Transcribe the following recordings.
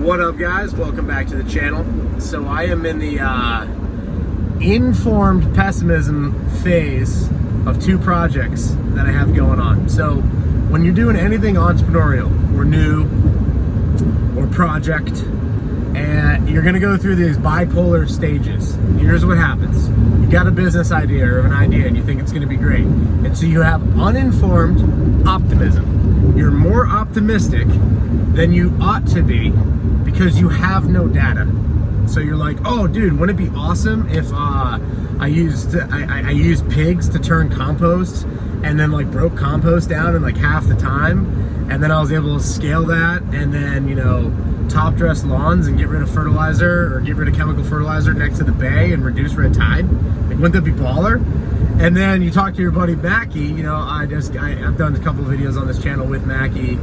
What up, guys? Welcome back to the channel. So I am in the informed pessimism phase of two projects that I have going on. So when you're doing anything entrepreneurial or new or project, and you're gonna go through these bipolar stages. Here's what happens. You got a business idea or an idea and you think it's gonna be great. And so you have uninformed optimism. You're more optimistic than you ought to be because you have no data. So you're like, oh dude, wouldn't it be awesome if I used pigs to turn compost and then like broke compost down in like half the time, and then I was able to scale that and then, you know, top dress lawns and get rid of fertilizer or get rid of chemical fertilizer next to the bay and reduce red tide. Like, wouldn't that be baller? And then you talk to your buddy Mackie. You know, I've done a couple of videos on this channel with Mackie,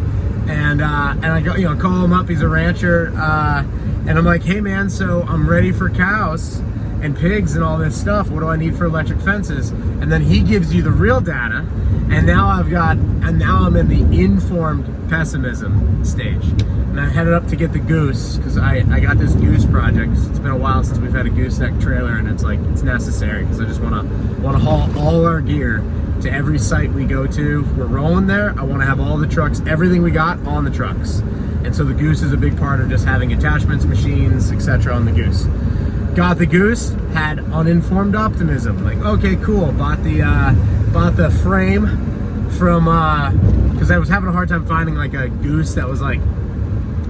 and I go, you know, call him up. He's a rancher, and I'm like, hey man, so I'm ready for cows and pigs and all this stuff. What do I need for electric fences? And then he gives you the real data, and now I'm in the informed pessimism stage. And I headed up to get the goose because I got this goose project. It's been a while since we've had a gooseneck trailer, and it's like, it's necessary because I just want to haul all our gear to every site we go to. We're rolling there. I want to have all the trucks, everything we got on the trucks. And so the goose is a big part of just having attachments, machines, etc. on the goose. Got the goose, had uninformed optimism. Like, okay, cool. Bought the frame from because I was having a hard time finding like a goose that was like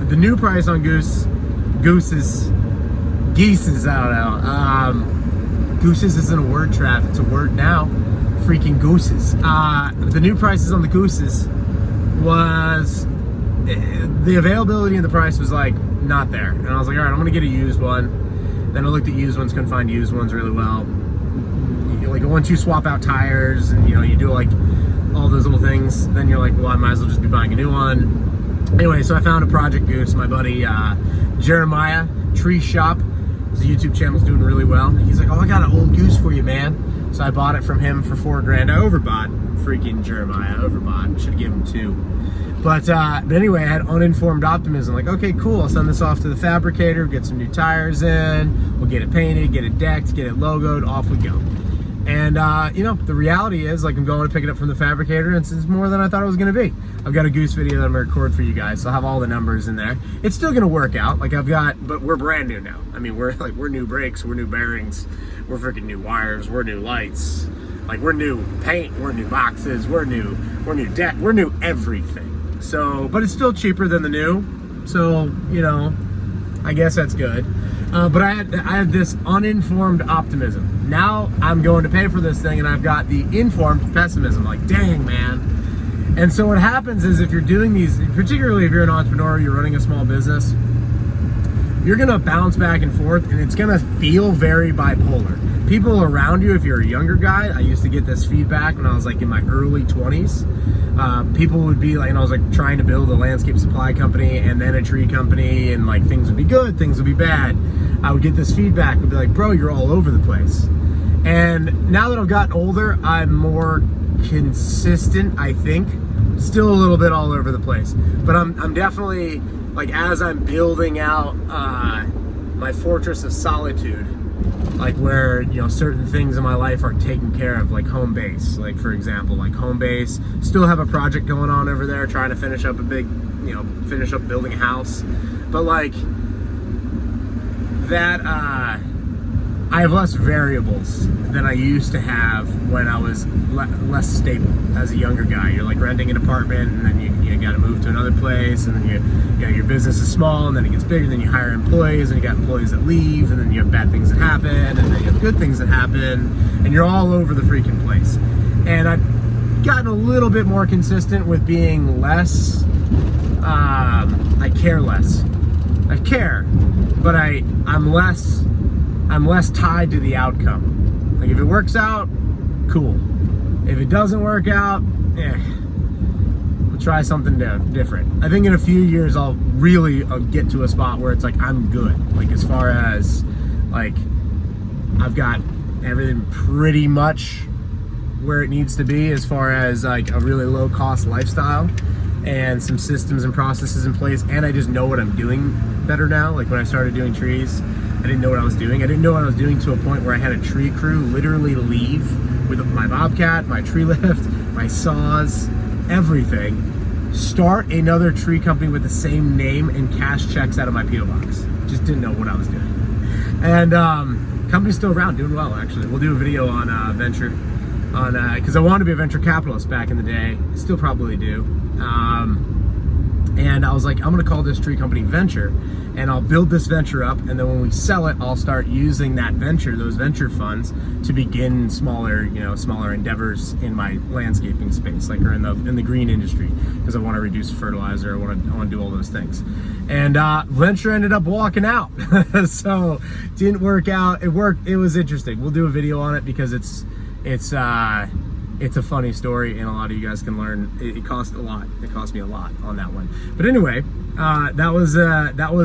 the new price on geeses, I don't know. Gooses isn't a word, Trav. It's a word now. Freaking gooses. The new prices on the gooses was, the availability and the price was like not there. And I was like, all right, I'm gonna get a used one. Then I looked at used ones, couldn't find used ones really well. Like once you swap out tires and, you know, you do like all those little things, then you're like, well, I might as well just be buying a new one. Anyway, so I found a Project Goose. My buddy Jeremiah Tree Shop, his YouTube channel's doing really well. He's like, oh, I got an old goose for you, man. So I bought it from him for $4 grand. I overbought. Freaking Jeremiah, overbought. Should have given him two. But anyway, I had uninformed optimism. Like, okay, cool. I'll send this off to the fabricator, get some new tires in. We'll get it painted, get it decked, get it logoed. Off we go. And, you know, the reality is, like, I'm going to pick it up from the fabricator, and it's more than I thought it was going to be. I've got a goose video that I'm going to record for you guys, so I'll have all the numbers in there. It's still going to work out. Like, but we're brand new now. I mean, we're new brakes, we're new bearings, we're freaking new wires, we're new lights. Like, we're new paint, we're new boxes, we're new deck, we're new everything. So, but it's still cheaper than the new. So, you know, I guess that's good. But I had this uninformed optimism. Now I'm going to pay for this thing, and I've got the informed pessimism. Like, dang, man. And so what happens is, if you're doing these, particularly if you're an entrepreneur, you're running a small business, you're gonna bounce back and forth, and it's gonna feel very bipolar. People around you, if you're a younger guy, I used to get this feedback when I was like in my early 20s. People would be like, and I was like trying to build a landscape supply company and then a tree company, and like things would be good, things would be bad. I would get this feedback, would be like, bro, you're all over the place. And now that I've gotten older, I'm more consistent, I think. Still a little bit all over the place, but I'm definitely, like, as I'm building out my fortress of solitude, like where, you know, certain things in my life are taken care of, like home base. Like, for example, like home base, still have a project going on over there, trying to finish up finish up building a house. But like that, I have less variables than I used to have when I was less stable as a younger guy. You're like renting an apartment, and then you got to move to another place, and then you know, your business is small, and then it gets bigger, and then you hire employees, and you got employees that leave, and then you have bad things that happen, and then you have good things that happen, and you're all over the freaking place. And I've gotten a little bit more consistent with being less, I care less. I care, but I'm less tied to the outcome. Like, if it works out, cool. If it doesn't work out, we'll try something different. I think in a few years I'll really get to a spot where it's like, I'm good. Like, as far as, like, I've got everything pretty much where it needs to be as far as like a really low cost lifestyle. and some systems and processes in place, and I just know what I'm doing better now. Like when I started doing trees, I didn't know what I was doing. I didn't know what I was doing to a point where I had a tree crew literally leave with my bobcat, my tree lift, my saws, everything, start another tree company with the same name and cash checks out of my P.O. box. Just didn't know what I was doing. And company's still around, doing well actually. We'll do a video on venture, on because I wanted to be a venture capitalist back in the day. Still probably do. And I was like, I'm gonna call this tree company Venture, and I'll build this venture up, and then when we sell it, I'll start using that venture, those venture funds, to begin smaller endeavors in my landscaping space, like or in the green industry, because I want to reduce fertilizer, I want to do all those things. And venture ended up walking out, so didn't work out. It worked. It was interesting. We'll do a video on it because it's a funny story, and a lot of you guys can learn. It cost a lot. It cost me a lot on that one. But anyway, that was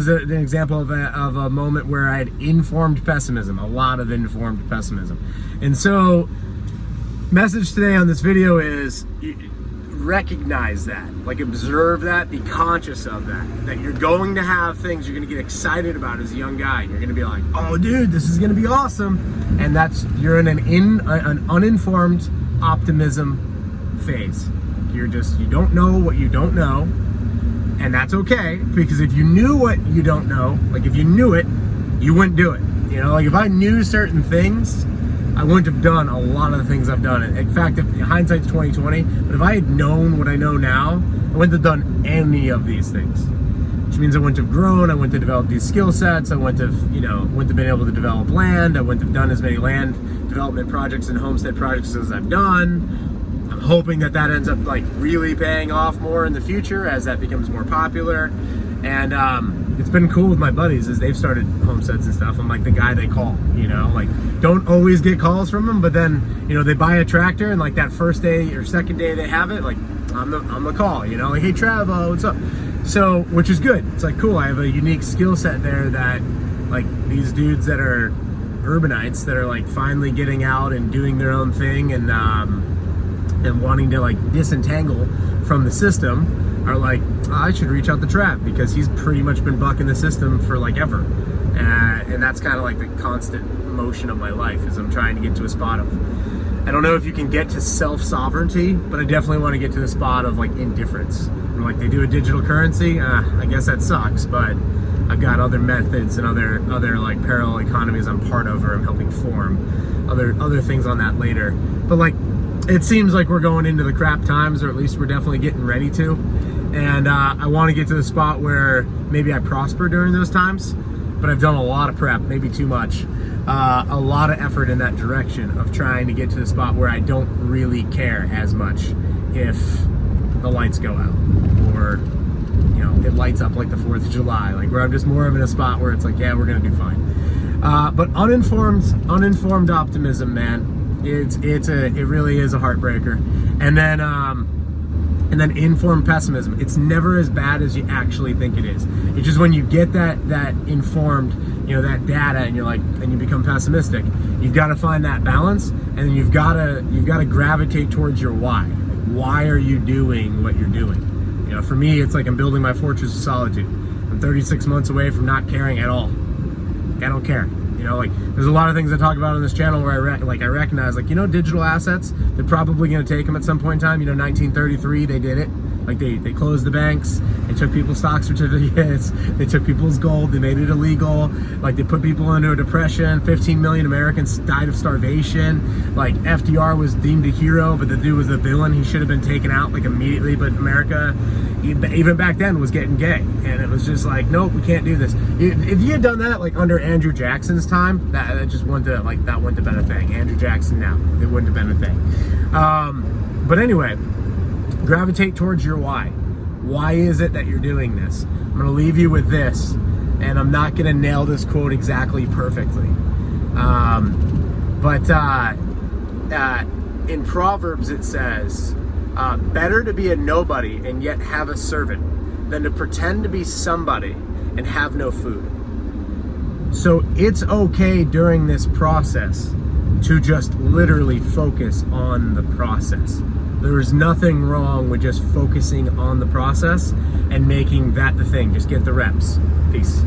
an example of a moment where I had informed pessimism, a lot of informed pessimism. And so, message today on this video is recognize that, like observe that, be conscious of that you're going to have things you're going to get excited about as a young guy. You're going to be like, oh dude, this is going to be awesome. And you're in an uninformed optimism phase. You don't know what you don't know, and that's okay, because if you knew what you don't know, like if you knew it, you wouldn't do it. You know, like if I knew certain things, I wouldn't have done a lot of the things I've done. In fact, hindsight's 2020, but if I had known what I know now, I wouldn't have done any of these things. Which means I wouldn't have grown, I wouldn't have developed these skill sets, I wouldn't have been able to develop land, I wouldn't have done as many land development projects and homestead projects as I've done. I'm hoping that ends up like really paying off more in the future as that becomes more popular. And it's been cool with my buddies as they've started homesteads and stuff. I'm like the guy they call, like don't always get calls from them, but then, they buy a tractor and like that first day or second day they have it, like I'm the call, like, hey Trav, what's up? So, which is good. It's like, cool, I have a unique skill set there that like these dudes that are urbanites that are like finally getting out and doing their own thing and wanting to like disentangle from the system are like, I should reach out to Trav because he's pretty much been bucking the system for like ever. And that's kind of like the constant motion of my life is I'm trying to get to a spot of, I don't know if you can get to self-sovereignty, but I definitely want to get to the spot of like indifference. And like they do a digital currency, I guess that sucks, but I've got other methods and other like parallel economies I'm part of or I'm helping form, other things on that later. But like, it seems like we're going into the crap times, or at least we're definitely getting ready to. And I want to get to the spot where maybe I prosper during those times, but I've done a lot of prep, maybe too much, a lot of effort in that direction of trying to get to the spot where I don't really care as much if the lights go out or it lights up like the 4th of July, like where I'm just more of in a spot where it's like, yeah, we're gonna do fine. But uninformed optimism, man, it really is a heartbreaker. And then informed pessimism. It's never as bad as you actually think it is. It's just when you get that informed, that data, and you become pessimistic. You've got to find that balance, and then you've got to gravitate towards your why. Why are you doing what you're doing? For me, it's like I'm building my fortress of solitude. I'm 36 months away from not caring at all. I don't care. There's a lot of things I talk about on this channel where I recognize, digital assets, they're probably going to take them at some point in time. 1933, they did it. Like they closed the banks, they took people's stock certificates, they took people's gold, they made it illegal. Like they put people into a depression. 15 million Americans died of starvation. Like FDR was deemed a hero, but the dude was a villain. He should have been taken out like immediately. But America, even back then, was getting gay, and it was just like, nope, we can't do this. If you had done that like under Andrew Jackson's time, that just wouldn't have been a thing. Andrew Jackson now, it wouldn't have been a thing. But anyway, gravitate towards your why. Why is it that you're doing this? I'm going to leave you with this, and I'm not going to nail this quote exactly perfectly. But in Proverbs it says, better to be a nobody and yet have a servant than to pretend to be somebody and have no food. So it's okay during this process to just literally focus on the process. There is nothing wrong with just focusing on the process and making that the thing. Just get the reps. Peace.